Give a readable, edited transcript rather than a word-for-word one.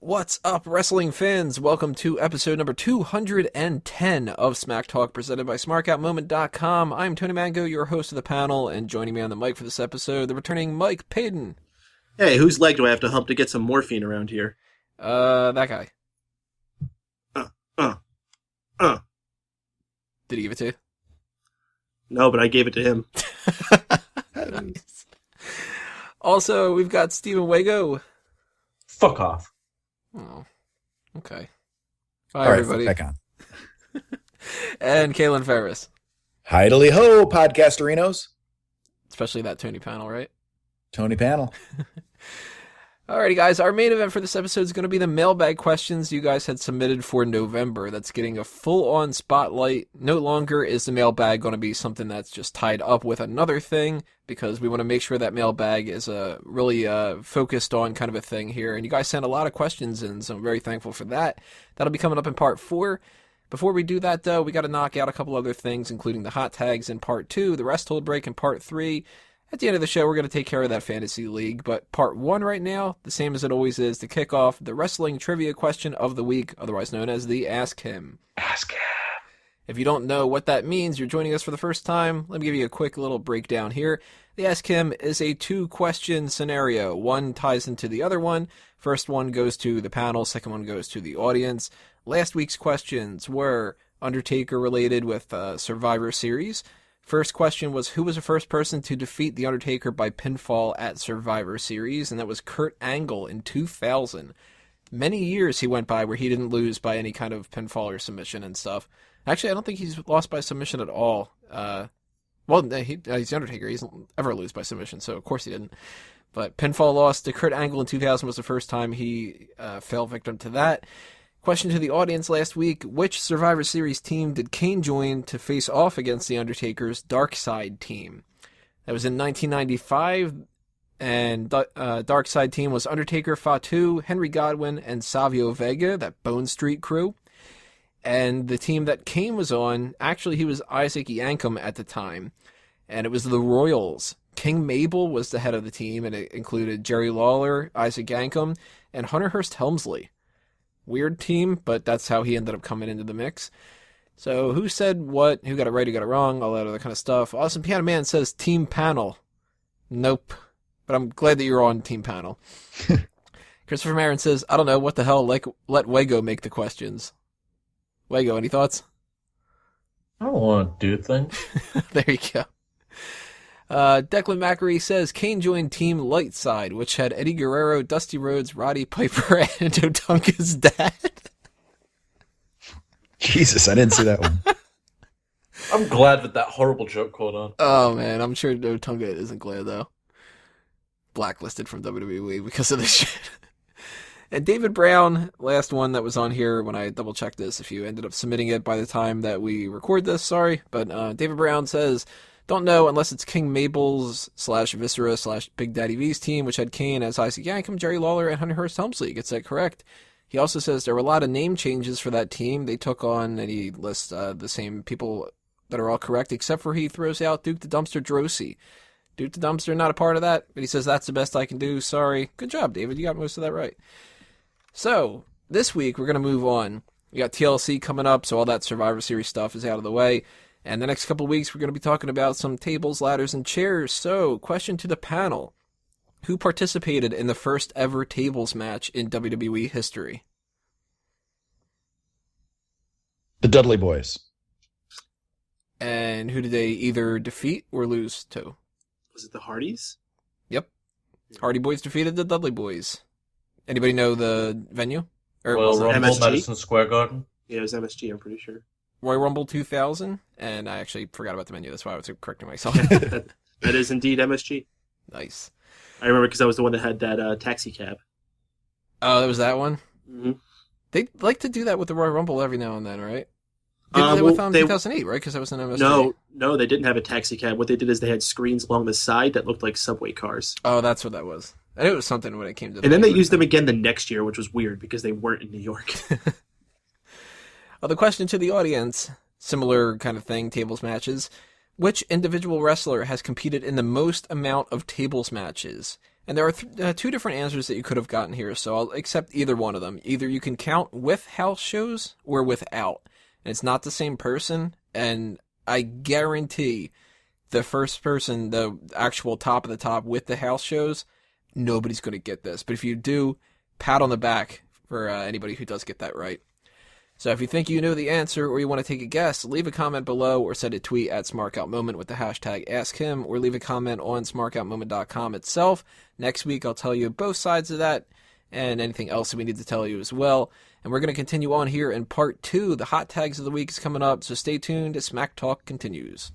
What's up, wrestling fans? Welcome to episode number 210 of Smack Talk, presented by SmarkOutMoment.com. I'm Tony Mango, your host of the panel, and joining me on the mic for this episode, the returning Mike Payton. Hey, whose leg do I have to hump to get some morphine around here? That guy. Did he give it to you? No, but I gave it to him. Nice. Also, we've got Steven Wago. Fuck off. Oh, okay. Bye, All right, everybody. back on. And Kaylin Ferris. Hidely ho, podcasterinos. Especially that Tony panel, right? Tony Panel. Alrighty, guys. Our main event for this episode is going to be the mailbag questions you guys had submitted for November. That's getting a full-on spotlight. No longer is the mailbag going to be something that's just tied up with another thing, because we want to make sure that mailbag is really focused on kind of a thing here. And you guys sent a lot of questions in, so I'm very thankful for that. That'll be coming up in part 4. Before we do that, though, we got to knock out a couple other things, including the hot tags in part 2, the rest hold break in part 3. At the end of the show, we're going to take care of that fantasy league, but part 1 right now, the same as it always is, to kick off the wrestling trivia question of the week, otherwise known as the Ask Him. Ask him. If you don't know what that means, you're joining us for the first time, let me give you a quick little breakdown here. The Ask Him is a 2-question scenario. One ties into the other one. First one goes to the panel, second one goes to the audience. Last week's questions were Undertaker related with Survivor Series. First question was, who was the first person to defeat The Undertaker by pinfall at Survivor Series? And that was Kurt Angle in 2000. Many years he went by where he didn't lose by any kind of pinfall or submission and stuff. Actually, I don't think he's lost by submission at all. He's The Undertaker. He doesn't ever lose by submission, so of course he didn't. But pinfall loss to Kurt Angle in 2000 was the first time he fell victim to that. Question to the audience last week, which Survivor Series team did Kane join to face off against The Undertaker's Dark Side team? That was in 1995, and Dark Side team was Undertaker, Fatu, Henry Godwinn, and Savio Vega, that Bone Street crew. And the team that Kane was on, actually he was Isaac Yankem at the time, and it was the Royals. King Mabel was the head of the team, and it included Jerry Lawler, Isaac Yankem, and Hunter Hearst Helmsley. Weird team, but that's how he ended up coming into the mix. So who said what? Who got it right? Who got it wrong? All that other kind of stuff. Awesome Piano Man says Team Panel. Nope. But I'm glad that you're on Team Panel. Christopher Marin says, I don't know, what the hell, let Wago make the questions. Wago, any thoughts? I don't want to do things. There you go. Declan Macri says, Kane joined Team Lightside, which had Eddie Guerrero, Dusty Rhodes, Roddy Piper, and Otunga's dad. Jesus, I didn't see that one. I'm glad that horrible joke caught on. Oh, man, I'm sure Otunga isn't glad, though. Blacklisted from WWE because of this shit. And David Brown, last one that was on here when I double-checked this, if you ended up submitting it by the time that we record this, sorry. But David Brown says, don't know unless it's King Mabel's / Viscera / Big Daddy V's team, which had Kane as Isaac Yankem, Jerry Lawler, and Hunter Hearst Helmsley. Gets that correct. He also says there were a lot of name changes for that team. They took on, and he lists the same people that are all correct, except for he throws out Duke the Dumpster Drosy. Duke the Dumpster, not a part of that, but he says that's the best I can do. Sorry. Good job, David. You got most of that right. So, this week we're going to move on. We got TLC coming up, so all that Survivor Series stuff is out of the way. And the next couple of weeks, we're going to be talking about some tables, ladders, and chairs. So, question to the panel. Who participated in the first ever tables match in WWE history? The Dudley Boys. And who did they either defeat or lose to? Was it the Hardys? Yep. Hardy Boys defeated the Dudley Boys. Anybody know the venue? Or Royal Rumble, MSG? Madison Square Garden. Yeah, it was MSG, I'm pretty sure. Royal Rumble 2000, and I actually forgot about the menu. That's why I was correcting myself. that is indeed MSG. Nice. I remember because I was the one that had that taxi cab. Oh, that was that one? Mm-hmm. They like to do that with the Royal Rumble every now and then, right? They did that with 2008, right? Because that was an MSG. No, they didn't have a taxi cab. What they did is they had screens along the side that looked like subway cars. Oh, that's what that was. I knew it was something when it came to. And then they used them again the next year, which was weird because they weren't in New York. The question to the audience, similar kind of thing, tables matches. Which individual wrestler has competed in the most amount of tables matches? And there are two different answers that you could have gotten here, so I'll accept either one of them. Either you can count with house shows or without. And it's not the same person, and I guarantee the first person, the actual top of the top with the house shows, nobody's going to get this. But if you do, pat on the back for anybody who does get that right. So if you think you know the answer or you want to take a guess, leave a comment below or send a tweet at SmarkOutMoment with the hashtag AskHim, or leave a comment on SmarkOutMoment.com itself. Next week I'll tell you both sides of that and anything else that we need to tell you as well. And we're going to continue on here in part 2. The hot tags of the week is coming up, so stay tuned as Smack Talk continues.